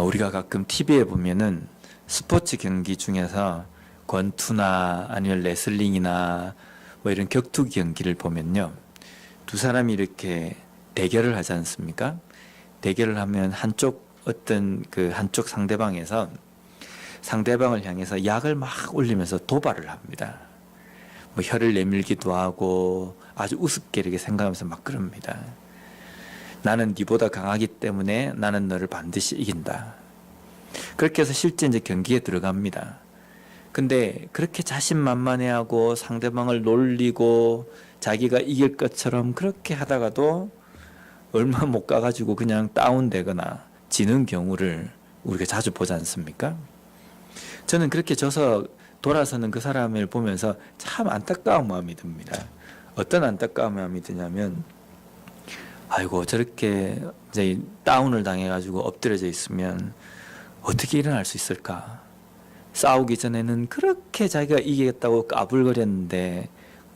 우리가 가끔 TV에 보면은 스포츠 경기 중에서 권투나 아니면 레슬링이나 뭐 이런 격투기 경기를 보면요, 두 사람이 이렇게 대결을 하지 않습니까? 대결을 하면 한쪽 상대방에서 상대방을 향해서 약을 막 올리면서 도발을 합니다. 뭐 혀를 내밀기도 하고 아주 우습게 이렇게 생각하면서 막 그럽니다. 나는 네보다 강하기 때문에 나는 너를 반드시 이긴다. 그렇게 해서 실제 이제 경기에 들어갑니다. 근데 그렇게 자신만만해하고 상대방을 놀리고 자기가 이길 것처럼 그렇게 하다가도 얼마 못 가가지고 그냥 다운되거나 지는 경우를 우리가 자주 보지 않습니까? 저는 그렇게 져서 돌아서는 그 사람을 보면서 참 안타까운 마음이 듭니다. 어떤 안타까운 마음이 드냐면, 아이고 저렇게 이제 다운을 당해가지고 엎드려져 있으면 어떻게 일어날 수 있을까? 싸우기 전에는 그렇게 자기가 이기겠다고 까불거렸는데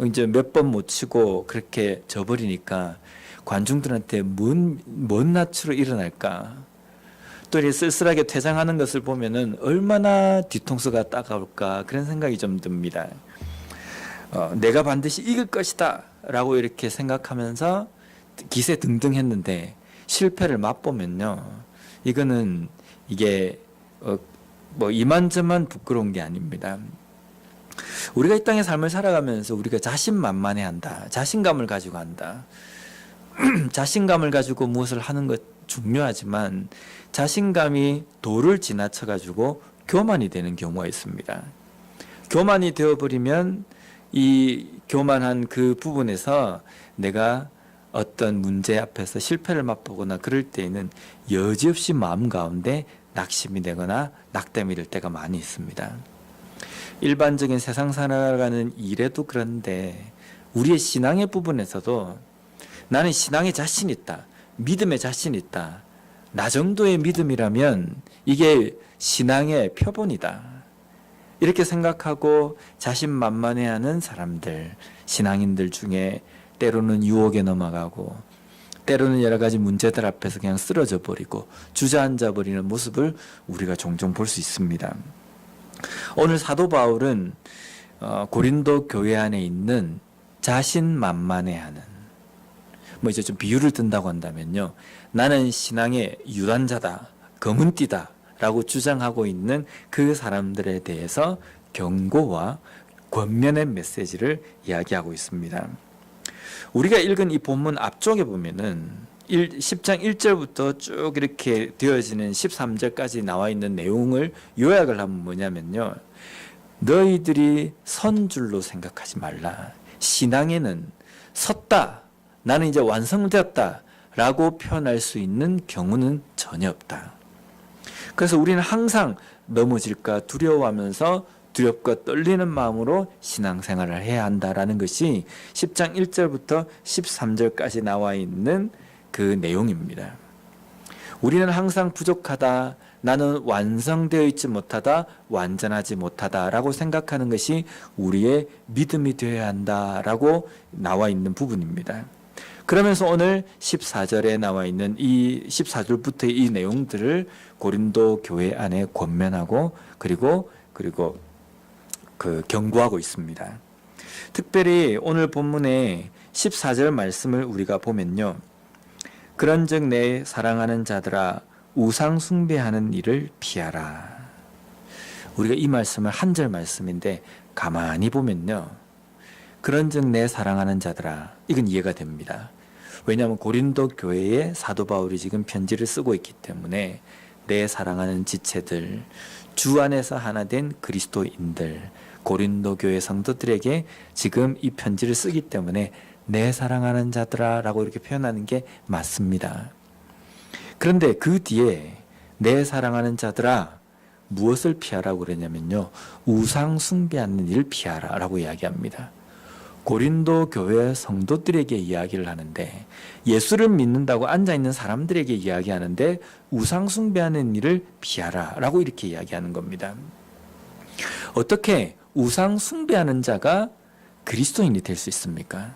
이제 몇 번 못 치고 그렇게 져버리니까 관중들한테 뭔 낯으로 일어날까? 또 이렇게 쓸쓸하게 퇴장하는 것을 보면은 얼마나 뒤통수가 따가울까 그런 생각이 좀 듭니다. 내가 반드시 이길 것이다 라고 이렇게 생각하면서 기세 등등 했는데 실패를 맛보면요, 이게 뭐 이만저만 부끄러운 게 아닙니다. 우리가 이 땅의 삶을 살아가면서 우리가 자신만만해한다, 자신감을 가지고 한다. 자신감을 가지고 무엇을 하는 것 중요하지만 자신감이 도를 지나쳐 가지고 교만이 되는 경우가 있습니다. 교만이 되어버리면 이 교만한 그 부분에서 내가 어떤 문제 앞에서 실패를 맛보거나 그럴 때에는 여지없이 마음 가운데 낙심이 되거나 낙담이 될 때가 많이 있습니다. 일반적인 세상 살아가는 일에도 그런데 우리의 신앙의 부분에서도 나는 신앙에 자신 있다, 믿음에 자신 있다, 나 정도의 믿음이라면 이게 신앙의 표본이다, 이렇게 생각하고 자신만만해하는 사람들, 신앙인들 중에 때로는 유혹에 넘어가고 때로는 여러 가지 문제들 앞에서 그냥 쓰러져 버리고 주저앉아 버리는 모습을 우리가 종종 볼 수 있습니다. 오늘 사도 바울은 고린도 교회 안에 있는 자신만만해하는, 뭐 이제 좀 비유를 든다고 한다면요, 나는 신앙의 유단자다, 검은띠다 라고 주장하고 있는 그 사람들에 대해서 경고와 권면의 메시지를 이야기하고 있습니다. 우리가 읽은 이 본문 앞쪽에 보면은 10장 1절부터 쭉 이렇게 되어지는 13절까지 나와 있는 내용을 요약을 하면 뭐냐면요, 너희들이 선 줄로 생각하지 말라. 신앙에는 섰다, 나는 이제 완성되었다 라고 표현할 수 있는 경우는 전혀 없다. 그래서 우리는 항상 넘어질까 두려워하면서 두렵고 떨리는 마음으로 신앙생활을 해야 한다라는 것이 10장 1절부터 13절까지 나와 있는 그 내용입니다. 우리는 항상 부족하다, 나는 완성되어 있지 못하다, 완전하지 못하다라고 생각하는 것이 우리의 믿음이 되어야 한다라고 나와 있는 부분입니다. 그러면서 오늘 14절에 나와 있는 이 14절부터의 이 내용들을 고린도 교회 안에 권면하고 그리고 경고하고 있습니다. 특별히 오늘 본문의 14절 말씀을 우리가 보면요, 그런즉 내 사랑하는 자들아 우상 숭배하는 일을 피하라. 우리가 이 말씀을 한 절 말씀인데 가만히 보면요, 그런즉 내 사랑하는 자들아, 이건 이해가 됩니다. 왜냐하면 고린도 교회에 사도 바울이 지금 편지를 쓰고 있기 때문에 내 사랑하는 지체들, 주 안에서 하나 된 그리스도인들, 고린도 교회 성도들에게 지금 이 편지를 쓰기 때문에 내 사랑하는 자들아 라고 이렇게 표현하는 게 맞습니다. 그런데 그 뒤에 내 사랑하는 자들아 무엇을 피하라고 그러냐면요, 우상 숭배하는 일을 피하라 라고 이야기합니다. 고린도 교회 성도들에게 이야기를 하는데, 예수를 믿는다고 앉아있는 사람들에게 이야기하는데 우상 숭배하는 일을 피하라 라고 이렇게 이야기하는 겁니다. 어떻게 우상 숭배하는 자가 그리스도인이 될 수 있습니까?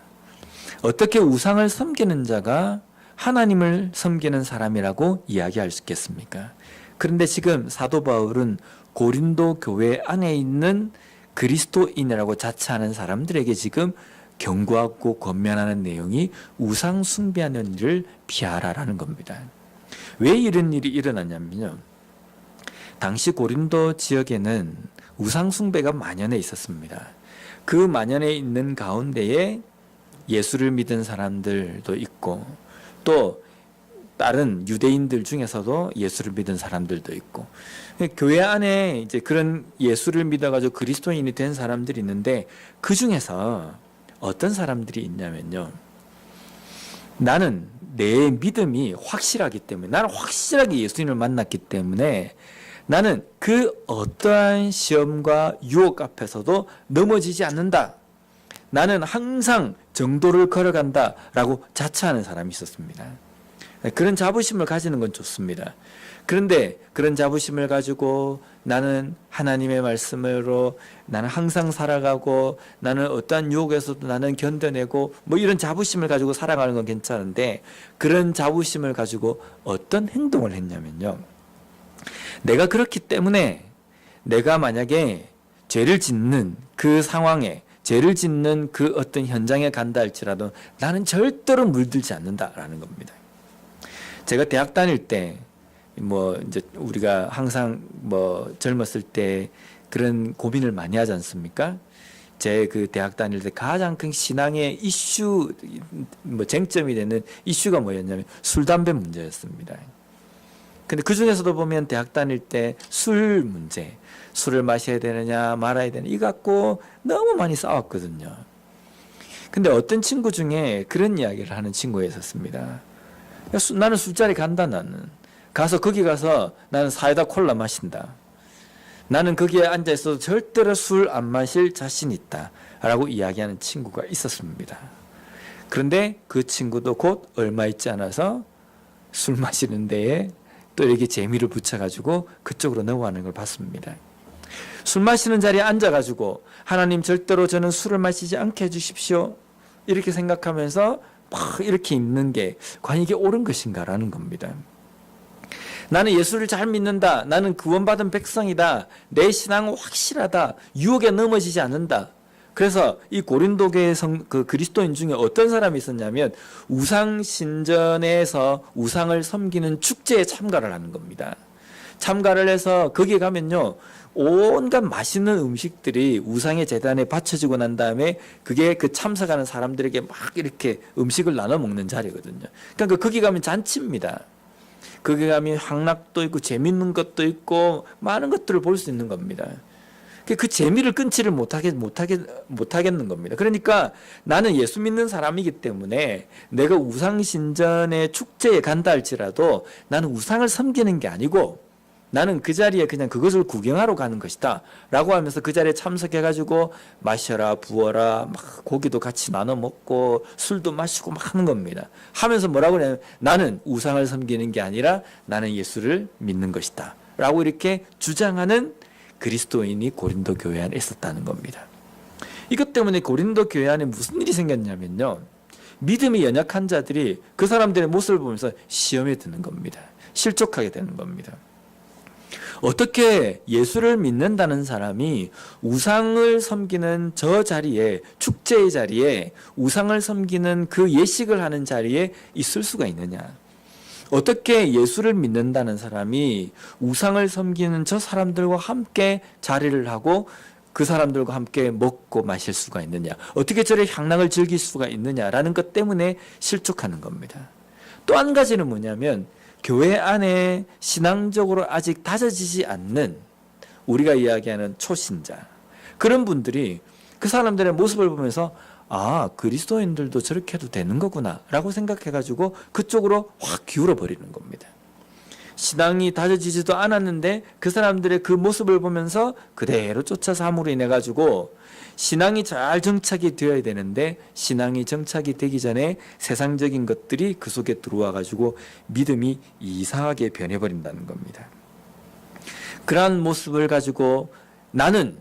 어떻게 우상을 섬기는 자가 하나님을 섬기는 사람이라고 이야기할 수 있겠습니까? 그런데 지금 사도 바울은 고린도 교회 안에 있는 그리스도인이라고 자처하는 사람들에게 지금 경고하고 권면하는 내용이 우상 숭배하는 일을 피하라라는 겁니다. 왜 이런 일이 일어났냐면요. 당시 고린도 지역에는 우상 숭배가 만연해 있었습니다. 그 만연해 있는 가운데에 예수를 믿은 사람들도 있고 또 다른 유대인들 중에서도 예수를 믿은 사람들도 있고 교회 안에 이제 그런 예수를 믿어가지고 그리스도인이 된 사람들이 있는데 그 중에서 어떤 사람들이 있냐면요. 나는 내 믿음이 확실하기 때문에 나는 확실하게 예수님을 만났기 때문에 나는 그 어떠한 시험과 유혹 앞에서도 넘어지지 않는다. 나는 항상 정도를 걸어간다 라고 자처하는 사람이 있었습니다. 그런 자부심을 가지는 건 좋습니다. 그런데 그런 자부심을 가지고 나는 하나님의 말씀으로 나는 항상 살아가고 나는 어떠한 유혹에서도 나는 견뎌내고 뭐 이런 자부심을 가지고 살아가는 건 괜찮은데 그런 자부심을 가지고 어떤 행동을 했냐면요. 내가 그렇기 때문에 내가 만약에 죄를 짓는 그 상황에 죄를 짓는 그 어떤 현장에 간다 할지라도 나는 절대로 물들지 않는다라는 겁니다. 제가 대학 다닐 때 뭐 이제 우리가 항상 뭐 젊었을 때 그런 고민을 많이 하지 않습니까? 제 그 대학 다닐 때 가장 큰 신앙의 이슈 뭐 쟁점이 되는 이슈가 뭐였냐면 술 담배 문제였습니다. 근데 그 중에서도 보면 대학 다닐 때 술 문제, 술을 마셔야 되느냐 말아야 되느냐 이 갖고 너무 많이 싸웠거든요. 근데 어떤 친구 중에 그런 이야기를 하는 친구가 있었습니다. 나는 술자리 간다 나는. 가서 거기 가서 나는 사이다 콜라 마신다. 나는 거기에 앉아 있어도 절대로 술 안 마실 자신 있다. 라고 이야기하는 친구가 있었습니다. 그런데 그 친구도 곧 얼마 있지 않아서 술 마시는 데에 또 이렇게 재미를 붙여가지고 그쪽으로 넘어가는 걸 봤습니다. 술 마시는 자리에 앉아가지고 하나님 절대로 저는 술을 마시지 않게 해주십시오. 이렇게 생각하면서 막 이렇게 있는 게 과연 이게 옳은 것인가라는 겁니다. 나는 예수를 잘 믿는다. 나는 구원받은 백성이다. 내 신앙은 확실하다. 유혹에 넘어지지 않는다. 그래서 이 고린도 교회 그 그리스도인 중에 어떤 사람이 있었냐면 우상 신전에서 우상을 섬기는 축제에 참가를 하는 겁니다. 참가를 해서 거기에 가면요. 온갖 맛있는 음식들이 우상의 제단에 바쳐지고 난 다음에 그게 그 참석하는 사람들에게 막 이렇게 음식을 나눠 먹는 자리거든요. 그러니까 거기 가면 잔치입니다. 거기 가면 향락도 있고 재밌는 것도 있고 많은 것들을 볼 수 있는 겁니다. 그 재미를 끊지를 못하겠는 겁니다. 그러니까 나는 예수 믿는 사람이기 때문에 내가 우상신전의 축제에 간다 할지라도 나는 우상을 섬기는 게 아니고 나는 그 자리에 그냥 그것을 구경하러 가는 것이다 라고 하면서 그 자리에 참석해가지고 마셔라 부어라 막 고기도 같이 나눠 먹고 술도 마시고 막 하는 겁니다. 하면서 뭐라고 하냐면 나는 우상을 섬기는 게 아니라 나는 예수를 믿는 것이다 라고 이렇게 주장하는 그리스도인이 고린도 교회 안에 있었다는 겁니다. 이것 때문에 고린도 교회 안에 무슨 일이 생겼냐면요. 믿음이 연약한 자들이 그 사람들의 모습을 보면서 시험에 드는 겁니다. 실족하게 되는 겁니다. 어떻게 예수를 믿는다는 사람이 우상을 섬기는 저 자리에 축제의 자리에 우상을 섬기는 그 예식을 하는 자리에 있을 수가 있느냐. 어떻게 예수를 믿는다는 사람이 우상을 섬기는 저 사람들과 함께 자리를 하고 그 사람들과 함께 먹고 마실 수가 있느냐. 어떻게 저래 향락을 즐길 수가 있느냐라는 것 때문에 실족하는 겁니다. 또 한 가지는 뭐냐면 교회 안에 신앙적으로 아직 다져지지 않는 우리가 이야기하는 초신자 그런 분들이 그 사람들의 모습을 보면서 아 그리스도인들도 저렇게 해도 되는 거구나 라고 생각해가지고 그쪽으로 확 기울어 버리는 겁니다. 신앙이 다져지지도 않았는데 그 사람들의 그 모습을 보면서 그대로 쫓아서 함으로 인해 가지고 신앙이 잘 정착이 되어야 되는데 신앙이 정착이 되기 전에 세상적인 것들이 그 속에 들어와 가지고 믿음이 이상하게 변해버린다는 겁니다. 그러한 모습을 가지고 나는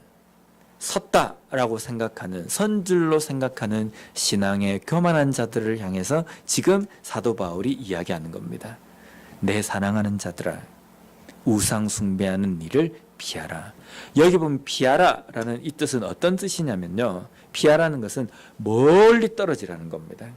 섰다라고 생각하는 선줄로 생각하는 신앙의 교만한 자들을 향해서 지금 사도 바울이 이야기하는 겁니다. 내 사랑하는 자들아 우상 숭배하는 일을 피하라. 여기 보면 피하라라는 이 뜻은 어떤 뜻이냐면요. 피하라는 것은 멀리 떨어지라는 겁니다.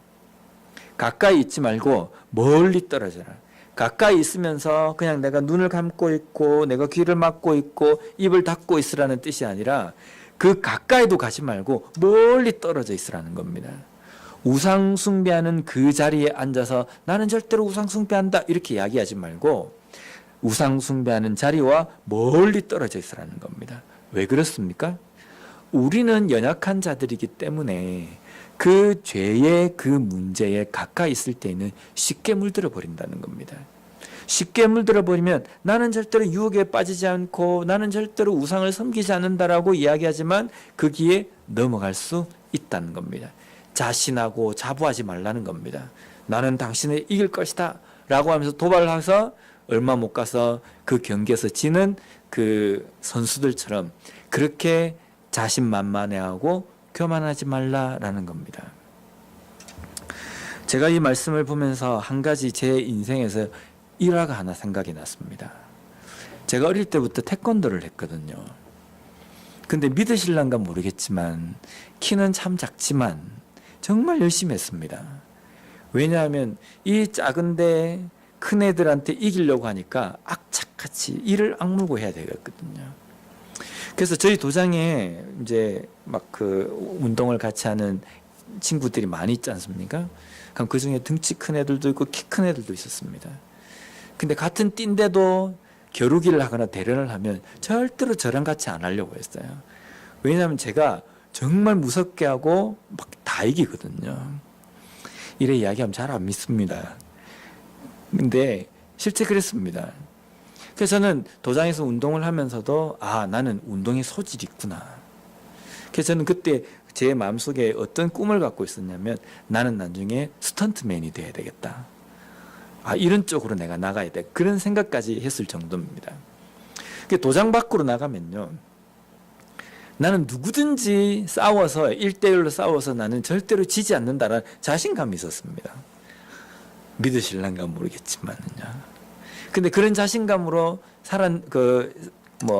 가까이 있지 말고 멀리 떨어져라. 가까이 있으면서 그냥 내가 눈을 감고 있고 내가 귀를 막고 있고 입을 닫고 있으라는 뜻이 아니라 그 가까이도 가지 말고 멀리 떨어져 있으라는 겁니다. 우상 숭배하는 그 자리에 앉아서 나는 절대로 우상 숭배한다 이렇게 이야기하지 말고 우상 숭배하는 자리와 멀리 떨어져 있으라는 겁니다. 왜 그렇습니까? 우리는 연약한 자들이기 때문에 그 죄의 그 문제에 가까이 있을 때에는 쉽게 물들어 버린다는 겁니다. 쉽게 물들어 버리면 나는 절대로 유혹에 빠지지 않고 나는 절대로 우상을 섬기지 않는다라고 이야기하지만 거기에 넘어갈 수 있다는 겁니다. 자신하고 자부하지 말라는 겁니다. 나는 당신을 이길 것이다 라고 하면서 도발을 해서 얼마 못 가서 그 경기에서 지는 그 선수들처럼 그렇게 자신만만해하고 교만하지 말라라는 겁니다. 제가 이 말씀을 보면서 한 가지 제 인생에서 일화가 하나 생각이 났습니다. 제가 어릴 때부터 태권도를 했거든요. 근데 믿으실란가 모르겠지만 키는 참 작지만 정말 열심히 했습니다. 왜냐하면 이 작은데 큰 애들한테 이기려고 하니까 악착같이 이를 악물고 해야 되거든요. 그래서 저희 도장에 이제 막 그 운동을 같이 하는 친구들이 많이 있지 않습니까? 그럼 그 중에 등치 큰 애들도 있고 키 큰 애들도 있었습니다. 근데 같은 띠인데도 겨루기를 하거나 대련을 하면 절대로 저랑 같이 안 하려고 했어요. 왜냐하면 제가 정말 무섭게 하고 막 다 이기거든요. 이래 이야기하면 잘 안 믿습니다. 근데 실제 그랬습니다. 그래서 저는 도장에서 운동을 하면서도 나는 운동에 소질이 있구나. 그래서 저는 그때 제 마음속에 어떤 꿈을 갖고 있었냐면 나는 나중에 스턴트맨이 돼야 되겠다. 이런 쪽으로 내가 나가야 돼. 그런 생각까지 했을 정도입니다. 도장 밖으로 나가면요. 나는 누구든지 싸워서 1대1로 싸워서 나는 절대로 지지 않는다라는 자신감이 있었습니다. 믿으실란가 모르겠지만요. 근데 그런 자신감으로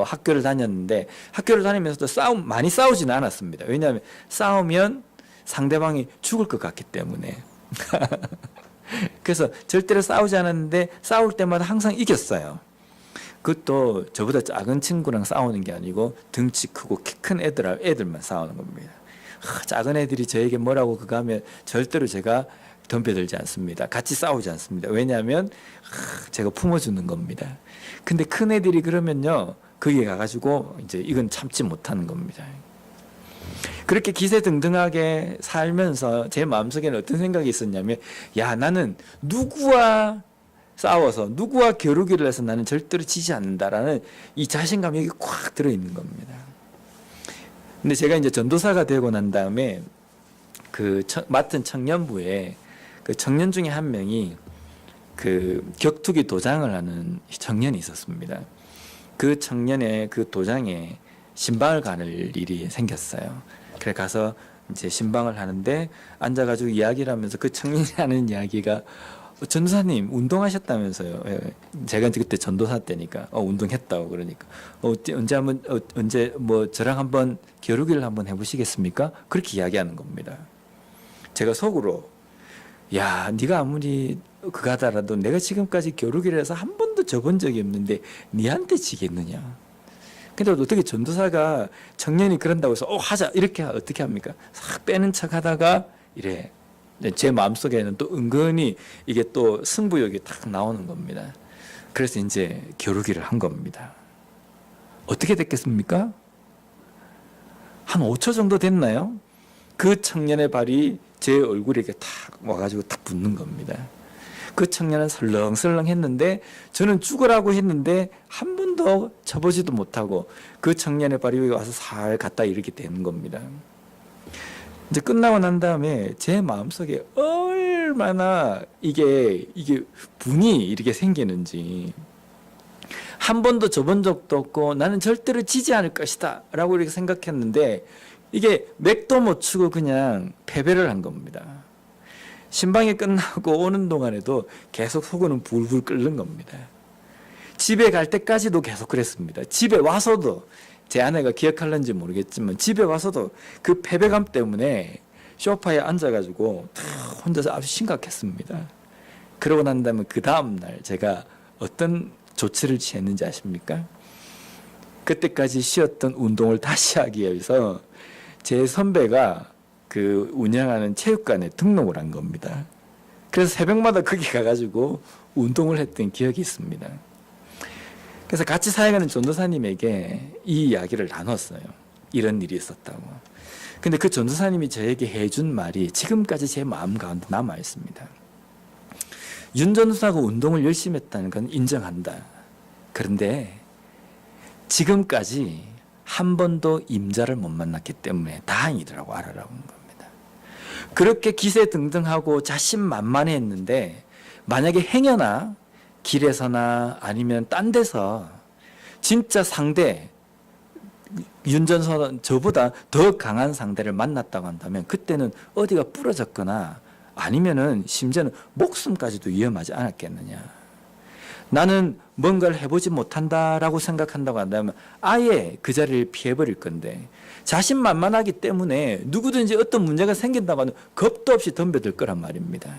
학교를 다녔는데 학교를 다니면서도 많이 싸우지는 않았습니다. 왜냐하면 싸우면 상대방이 죽을 것 같기 때문에. 그래서 절대로 싸우지 않았는데 싸울 때마다 항상 이겼어요. 그것도 저보다 작은 친구랑 싸우는 게 아니고 등치 크고 키 큰 애들만 싸우는 겁니다. 작은 애들이 저에게 뭐라고 그거 하면 절대로 제가 덤벼들지 않습니다. 같이 싸우지 않습니다. 왜냐하면 제가 품어주는 겁니다. 근데 큰 애들이 그러면요 거기에 가가지고 이제 이건 참지 못하는 겁니다. 그렇게 기세등등하게 살면서 제 마음속에는 어떤 생각이 있었냐면 나는 누구와 싸워서 누구와 겨루기를 해서 나는 절대로 지지 않는다라는 이 자신감이 여기 꽉 들어있는 겁니다. 근데 제가 이제 전도사가 되고 난 다음에 맡은 청년부에 그 청년 중에 한 명이 그 격투기 도장을 하는 청년이 있었습니다. 그 청년의 그 도장에 신방을 가는 일이 생겼어요. 그래 가서 이제 신방을 하는데 앉아가지고 이야기를 하면서 그 청년이 하는 이야기가 전도사님 운동하셨다면서요. 제가 그때 전도사 때니까 운동했다고 그러니까 언제 저랑 한번 겨루기를 한번 해보시겠습니까? 그렇게 이야기하는 겁니다. 제가 속으로 네가 아무리 그거 하더라도 내가 지금까지 겨루기를 해서 한 번도 져본 적이 없는데 니한테 지겠느냐. 근데 어떻게 전도사가 청년이 그런다고 해서 하자 이렇게 어떻게 합니까? 싹 빼는 척 하다가 이래. 제 마음속에는 또 은근히 이게 또 승부욕이 딱 나오는 겁니다. 그래서 이제 겨루기를 한 겁니다. 어떻게 됐겠습니까? 한 5초 정도 됐나요? 그 청년의 발이 제 얼굴에 탁 와가지고 탁 붙는 겁니다. 그 청년은 설렁설렁 했는데 저는 죽으라고 했는데 한 번도 쳐보지도 못하고 그 청년의 발이 여기 와서 살 갔다 이렇게 되는 겁니다. 이제 끝나고 난 다음에 제 마음속에 얼마나 이게 분이 이렇게 생기는지 한 번도 져본 적도 없고 나는 절대로 지지 않을 것이다 라고 이렇게 생각했는데 이게 맥도 못 추고 그냥 패배를 한 겁니다. 신방이 끝나고 오는 동안에도 계속 속은 불불 끓는 겁니다. 집에 갈 때까지도 계속 그랬습니다. 집에 와서도 제 아내가 기억할는지 모르겠지만 집에 와서도 그 패배감 때문에 소파에 앉아가지고 혼자서 아주 심각했습니다. 그러고 난 다음에 그 다음날 제가 어떤 조치를 취했는지 아십니까? 그때까지 쉬었던 운동을 다시 하기 위해서 제 선배가 그 운영하는 체육관에 등록을 한 겁니다. 그래서 새벽마다 거기 가가지고 운동을 했던 기억이 있습니다. 그래서 같이 사역하는 전도사님에게 이 이야기를 나눴어요. 이런 일이 있었다고. 근데 그 전도사님이 저에게 해준 말이 지금까지 제 마음 가운데 남아 있습니다. 윤 전도사가 운동을 열심히 했다는 건 인정한다. 그런데 지금까지 한 번도 임자를 못 만났기 때문에 다행이더라고 알아라고 하는 겁니다. 그렇게 기세등등하고 자신만만했는데 만약에 행여나 길에서나 아니면 딴 데서 진짜 상대 윤전선 저보다 더 강한 상대를 만났다고 한다면 그때는 어디가 부러졌거나 아니면은 심지어는 목숨까지도 위험하지 않았겠느냐. 나는 뭔가를 해보지 못한다라고 생각한다고 한다면 아예 그 자리를 피해버릴 건데 자신만만하기 때문에 누구든지 어떤 문제가 생긴다고 하면 겁도 없이 덤벼들 거란 말입니다.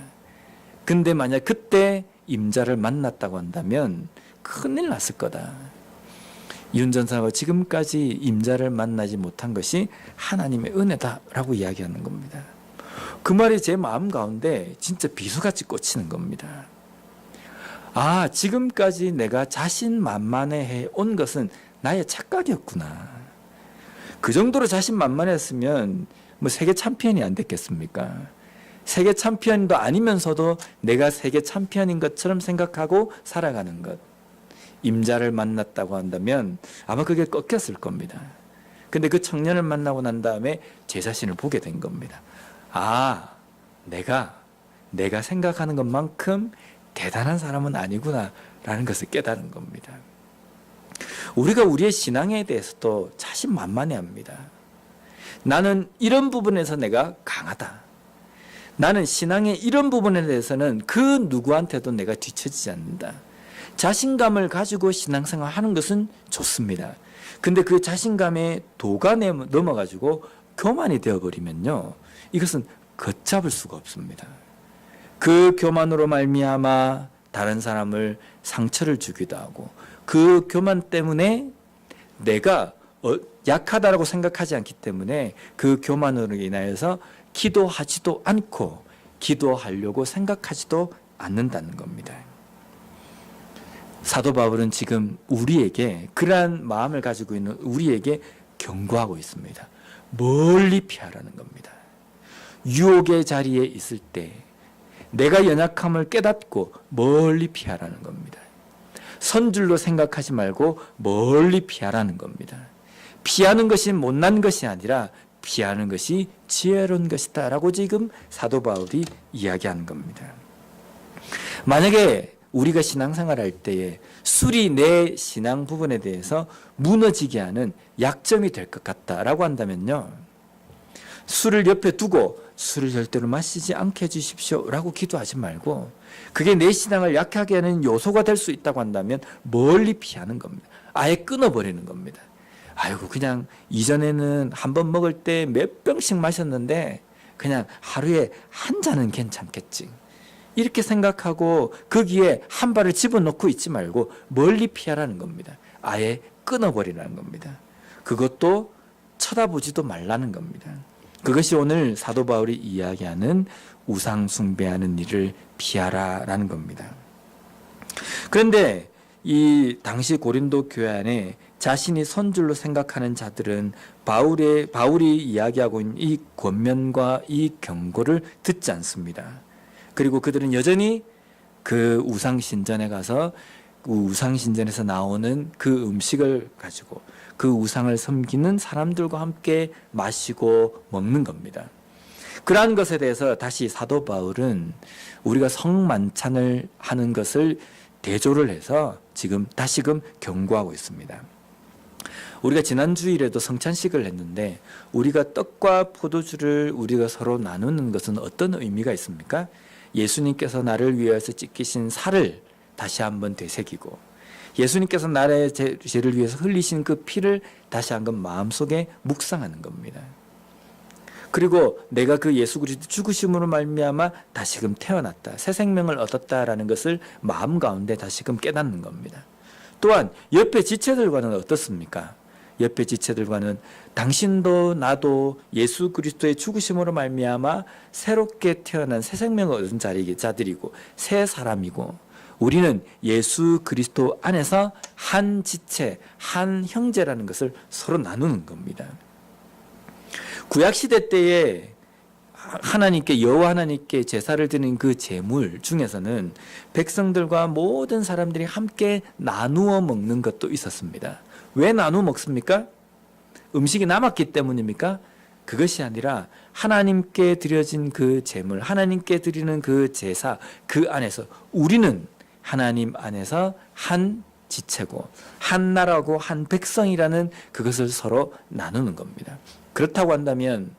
근데 만약 그때 임자를 만났다고 한다면 큰일 났을 거다. 윤 전사가 지금까지 임자를 만나지 못한 것이 하나님의 은혜다라고 이야기하는 겁니다. 그 말이 제 마음 가운데 진짜 비수같이 꽂히는 겁니다. 아, 지금까지 내가 자신만만해 온 것은 나의 착각이었구나. 그 정도로 자신만만했으면 뭐 세계 챔피언이 안 됐겠습니까? 세계 챔피언도 아니면서도 내가 세계 챔피언인 것처럼 생각하고 살아가는 것. 임자를 만났다고 한다면 아마 그게 꺾였을 겁니다. 근데 그 청년을 만나고 난 다음에 제 자신을 보게 된 겁니다. 아, 내가 생각하는 것만큼 대단한 사람은 아니구나 라는 것을 깨달은 겁니다. 우리가 우리의 신앙에 대해서도 자신만만해합니다. 나는 이런 부분에서 내가 강하다. 나는 신앙의 이런 부분에 대해서는 그 누구한테도 내가 뒤처지지 않는다. 자신감을 가지고 신앙생활 하는 것은 좋습니다. 근데 그 자신감에 도가 넘어가지고 교만이 되어버리면요, 이것은 걷잡을 수가 없습니다. 그 교만으로 말미암아 다른 사람을 상처를 주기도 하고 그 교만 때문에 내가 약하다라고 생각하지 않기 때문에 그 교만으로 인하여서 기도하지도 않고 기도하려고 생각하지도 않는다는 겁니다. 사도 바울은 지금 우리에게 그러한 마음을 가지고 있는 우리에게 경고하고 있습니다. 멀리 피하라는 겁니다. 유혹의 자리에 있을 때 내가 연약함을 깨닫고 멀리 피하라는 겁니다. 선줄로 생각하지 말고 멀리 피하라는 겁니다. 피하는 것이 못난 것이 아니라 피하는 것이 지혜로운 것이다 라고 지금 사도 바울이 이야기하는 겁니다. 만약에 우리가 신앙생활 할 때에 술이 내 신앙 부분에 대해서 무너지게 하는 약점이 될 것 같다라고 한다면요, 술을 옆에 두고 술을 절대로 마시지 않게 해주십시오 라고 기도하지 말고 그게 내 신앙을 약하게 하는 요소가 될 수 있다고 한다면 멀리 피하는 겁니다. 아예 끊어버리는 겁니다. 아이고, 그냥 이전에는 한 번 먹을 때 몇 병씩 마셨는데 그냥 하루에 한 잔은 괜찮겠지, 이렇게 생각하고 거기에 한 발을 집어넣고 있지 말고 멀리 피하라는 겁니다. 아예 끊어버리라는 겁니다. 그것도 쳐다보지도 말라는 겁니다. 그것이 오늘 사도 바울이 이야기하는 우상 숭배하는 일을 피하라라는 겁니다. 그런데 이 당시 고린도 교회 안에 자신이 선줄로 생각하는 자들은 바울이 이야기하고 있는 이 권면과 이 경고를 듣지 않습니다. 그리고 그들은 여전히 그 우상신전에 가서 그 우상신전에서 나오는 그 음식을 가지고 그 우상을 섬기는 사람들과 함께 마시고 먹는 겁니다. 그러한 것에 대해서 다시 사도 바울은 우리가 성만찬을 하는 것을 대조를 해서 지금 다시금 경고하고 있습니다. 우리가 지난 주일에도 성찬식을 했는데 우리가 떡과 포도주를 우리가 서로 나누는 것은 어떤 의미가 있습니까? 예수님께서 나를 위해서 찢기신 살을 다시 한번 되새기고 예수님께서 나라의 죄를 위해서 흘리신 그 피를 다시 한번 마음속에 묵상하는 겁니다. 그리고 내가 그 예수 그리스도 죽으심으로 말미암아 다시금 태어났다, 새 생명을 얻었다라는 것을 마음 가운데 다시금 깨닫는 겁니다. 또한 옆에 지체들과는 어떻습니까? 옆에 지체들과는 당신도 나도 예수 그리스도의 죽으심으로 말미암아 새롭게 태어난 새 생명을 얻은 자들이고 새 사람이고, 우리는 예수 그리스도 안에서 한 지체, 한 형제라는 것을 서로 나누는 겁니다. 구약시대 때에 하나님께, 여호와 하나님께 제사를 드리는 그 제물 중에서는 백성들과 모든 사람들이 함께 나누어 먹는 것도 있었습니다. 왜 나누어 먹습니까? 음식이 남았기 때문입니까? 그것이 아니라 하나님께 드려진 그 제물, 하나님께 드리는 그 제사, 그 안에서 우리는 하나님 안에서 한 지체고 한 나라고 한 백성이라는 그것을 서로 나누는 겁니다. 그렇다고 한다면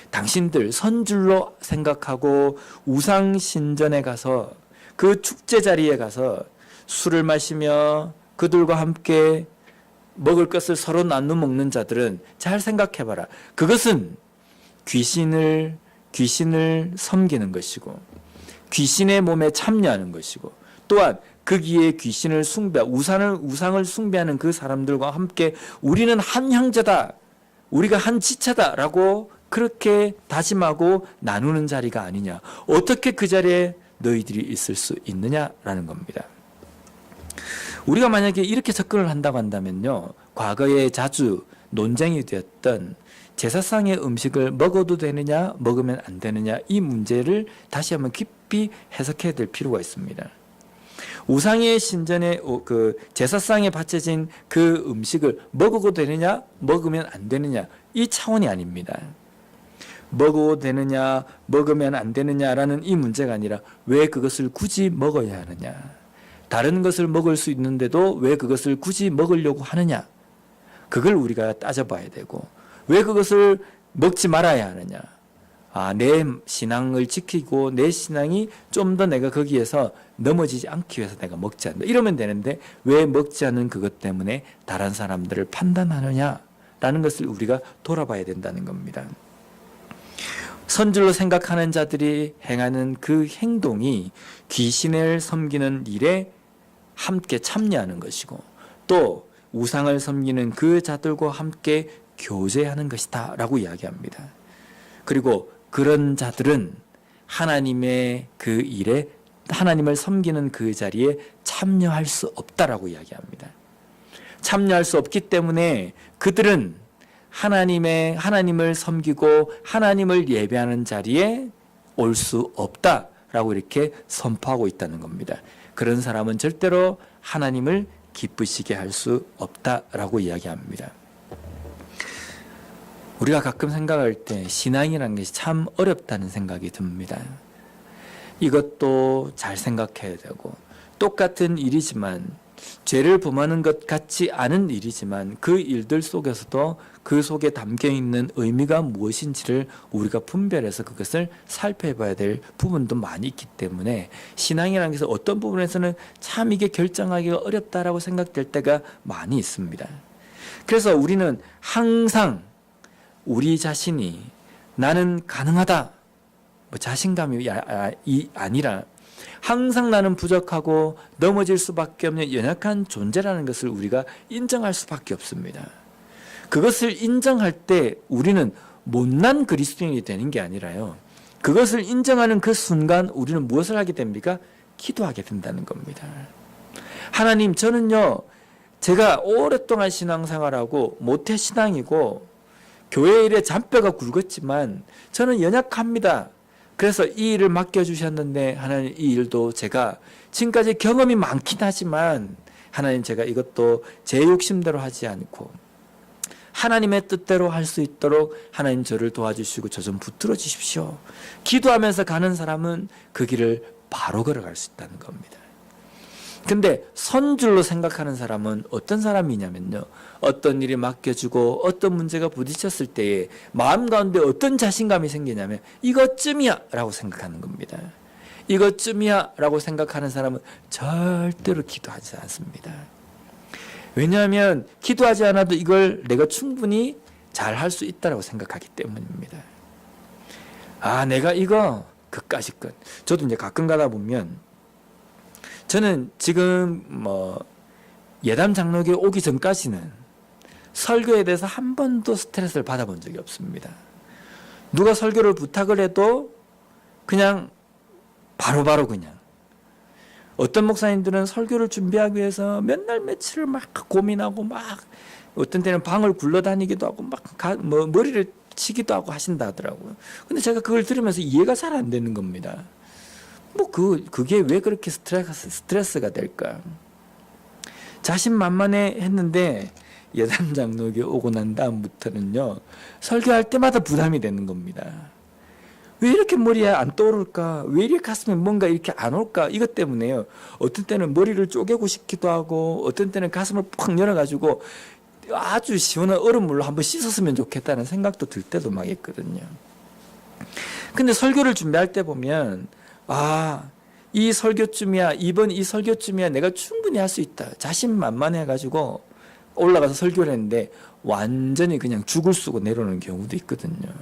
당신들 선줄로 생각하고 우상신전에 가서 그 축제 자리에 가서 술을 마시며 그들과 함께 먹을 것을 서로 나누어 먹는 자들은 잘 생각해봐라. 그것은 귀신을 섬기는 것이고 귀신의 몸에 참여하는 것이고, 또한 거기에 귀신을 우상을 숭배하는 그 사람들과 함께 우리는 한 형제다, 우리가 한 지체다라고 그렇게 다짐하고 나누는 자리가 아니냐. 어떻게 그 자리에 너희들이 있을 수 있느냐라는 겁니다. 우리가 만약에 이렇게 접근을 한다고 한다면요, 과거에 자주 논쟁이 되었던 제사상의 음식을 먹어도 되느냐 먹으면 안 되느냐, 이 문제를 다시 한번 깊이 해석해야 될 필요가 있습니다. 우상의 신전에 그 제사상에 바쳐진 그 음식을 먹어도 되느냐 먹으면 안 되느냐, 이 차원이 아닙니다. 먹어도 되느냐 먹으면 안 되느냐라는 이 문제가 아니라 왜 그것을 굳이 먹어야 하느냐, 다른 것을 먹을 수 있는데도 왜 그것을 굳이 먹으려고 하느냐, 그걸 우리가 따져봐야 되고, 왜 그것을 먹지 말아야 하느냐, 내 신앙을 지키고 내 신앙이 좀 더 내가 거기에서 넘어지지 않기 위해서 내가 먹지 않는다, 이러면 되는데 왜 먹지 않는 그것 때문에 다른 사람들을 판단하느냐라는 것을 우리가 돌아봐야 된다는 겁니다. 선줄로 생각하는 자들이 행하는 그 행동이 귀신을 섬기는 일에 함께 참여하는 것이고, 또 우상을 섬기는 그 자들과 함께 교제하는 것이다 라고 이야기합니다. 그리고 그런 자들은 하나님의 그 일에, 하나님을 섬기는 그 자리에 참여할 수 없다라고 이야기합니다. 참여할 수 없기 때문에 그들은 하나님을 섬기고 하나님을 예배하는 자리에 올 수 없다라고 이렇게 선포하고 있다는 겁니다. 그런 사람은 절대로 하나님을 기쁘시게 할 수 없다라고 이야기합니다. 우리가 가끔 생각할 때 신앙이라는 것이 참 어렵다는 생각이 듭니다. 이것도 잘 생각해야 되고, 똑같은 일이지만, 죄를 범하는 것 같지 않은 일이지만 그 일들 속에서도 그 속에 담겨있는 의미가 무엇인지를 우리가 분별해서 그것을 살펴봐야 될 부분도 많이 있기 때문에, 신앙이라는 것은 어떤 부분에서는 참 이게 결정하기가 어렵다라고 생각될 때가 많이 있습니다. 그래서 우리는 항상 우리 자신이 나는 가능하다, 자신감이 아니라 항상 나는 부족하고 넘어질 수밖에 없는 연약한 존재라는 것을 우리가 인정할 수밖에 없습니다. 그것을 인정할 때 우리는 못난 그리스도인이 되는 게 아니라요, 그것을 인정하는 그 순간 우리는 무엇을 하게 됩니까? 기도하게 된다는 겁니다. 하나님, 저는요, 제가 오랫동안 신앙생활하고 모태신앙이고 교회 일에 잔뼈가 굵었지만 저는 연약합니다. 그래서 이 일을 맡겨주셨는데 하나님, 이 일도 제가 지금까지 경험이 많긴 하지만 하나님, 제가 이것도 제 욕심대로 하지 않고 하나님의 뜻대로 할 수 있도록 하나님 저를 도와주시고 저 좀 붙들어 주십시오. 기도하면서 가는 사람은 그 길을 바로 걸어갈 수 있다는 겁니다. 근데 선줄로 생각하는 사람은 어떤 사람이냐면요, 어떤 일이 맡겨주고 어떤 문제가 부딪혔을 때에 마음 가운데 어떤 자신감이 생기냐면 이것쯤이야 라고 생각하는 겁니다. 이것쯤이야 라고 생각하는 사람은 절대로 기도하지 않습니다. 왜냐하면 기도하지 않아도 이걸 내가 충분히 잘 할 수 있다고 생각하기 때문입니다. 아, 내가 이거 그까짓 것. 저도 이제 가끔 가다 보면 저는 지금 예담 장로교에 오기 전까지는 설교에 대해서 한 번도 스트레스를 받아본 적이 없습니다. 누가 설교를 부탁을 해도 그냥 바로바로 그냥. 어떤 목사님들은 설교를 준비하기 위해서 몇 날 며칠을 막 고민하고 막 어떤 때는 방을 굴러다니기도 하고 막 머리를 치기도 하고 하신다 하더라고요. 근데 제가 그걸 들으면서 이해가 잘 안 되는 겁니다. 그게 왜 그렇게 스트레스가 될까? 자신만만해 했는데 예담 장로교 오고 난 다음부터는요, 설교할 때마다 부담이 되는 겁니다. 왜 이렇게 머리에 안 떠오를까? 왜 이렇게 가슴에 뭔가 이렇게 안 올까? 이것 때문에요. 어떤 때는 머리를 쪼개고 싶기도 하고, 어떤 때는 가슴을 팍 열어가지고 아주 시원한 얼음물로 한번 씻었으면 좋겠다는 생각도 들 때도 막 있거든요. 근데 설교를 준비할 때 보면, 이 설교쯤이야, 이번 이 설교쯤이야 내가 충분히 할 수 있다. 자신만만해가지고 올라가서 설교를 했는데 완전히 그냥 죽을 쓰고 내려오는 경우도 있거든요.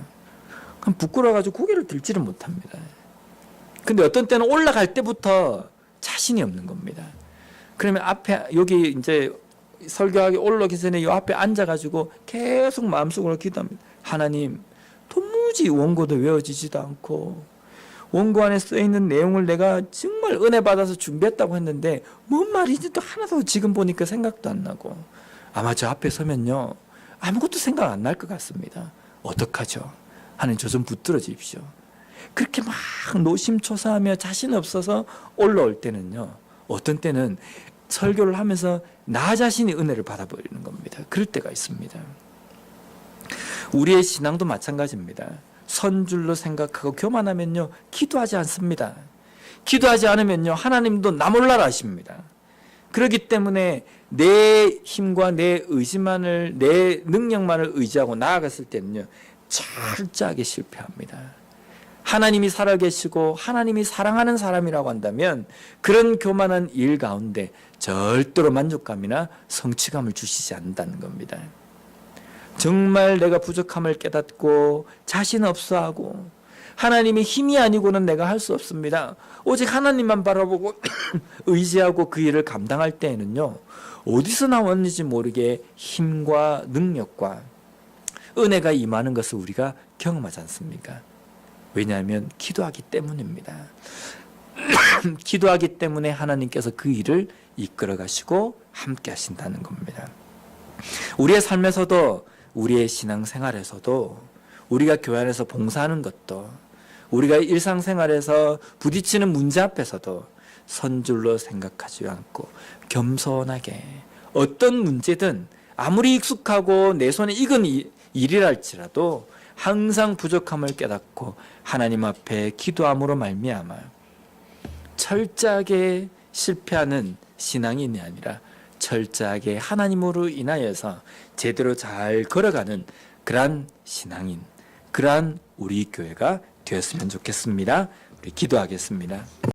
그럼 부끄러워가지고 고개를 들지를 못합니다. 근데 어떤 때는 올라갈 때부터 자신이 없는 겁니다. 그러면 앞에 여기 이제 설교하기 올라오기 전에 이 앞에 앉아가지고 계속 마음속으로 기도합니다. 하나님, 도무지 원고도 외워지지도 않고 원고 안에 써있는 내용을 내가 정말 은혜 받아서 준비했다고 했는데 뭔 말인지도 하나도 지금 보니까 생각도 안 나고, 아마 저 앞에 서면요 아무것도 생각 안 날 것 같습니다. 어떡하죠? 하나님, 저 좀 붙들어 주십시오. 그렇게 막 노심초사하며 자신 없어서 올라올 때는요, 어떤 때는 설교를 하면서 나 자신이 은혜를 받아버리는 겁니다. 그럴 때가 있습니다. 우리의 신앙도 마찬가지입니다. 선줄로 생각하고 교만하면요 기도하지 않습니다. 기도하지 않으면요 하나님도 나 몰라라 하십니다. 그렇기 때문에 내 힘과 내 의지만을, 내 능력만을 의지하고 나아갔을 때는요 철저하게 실패합니다. 하나님이 살아계시고 하나님이 사랑하는 사람이라고 한다면 그런 교만한 일 가운데 절대로 만족감이나 성취감을 주시지 않는다는 겁니다. 정말 내가 부족함을 깨닫고 자신 없어하고 하나님의 힘이 아니고는 내가 할 수 없습니다. 오직 하나님만 바라보고 의지하고 그 일을 감당할 때에는요 어디서 나왔는지 모르게 힘과 능력과 은혜가 임하는 것을 우리가 경험하지 않습니까? 왜냐하면 기도하기 때문입니다. 기도하기 때문에 하나님께서 그 일을 이끌어 가시고 함께 하신다는 겁니다. 우리의 삶에서도, 우리의 신앙생활에서도, 우리가 교회 안에서 봉사하는 것도, 우리가 일상생활에서 부딪히는 문제 앞에서도 선줄로 생각하지 않고 겸손하게 어떤 문제든 아무리 익숙하고 내 손에 익은 일이랄지라도 항상 부족함을 깨닫고 하나님 앞에 기도함으로 말미암아 철저하게 실패하는 신앙인이 아니라 철저하게 하나님으로 인하여서 제대로 잘 걸어가는 그러한 신앙인, 그러한 우리 교회가 되었으면 좋겠습니다. 우리 기도하겠습니다.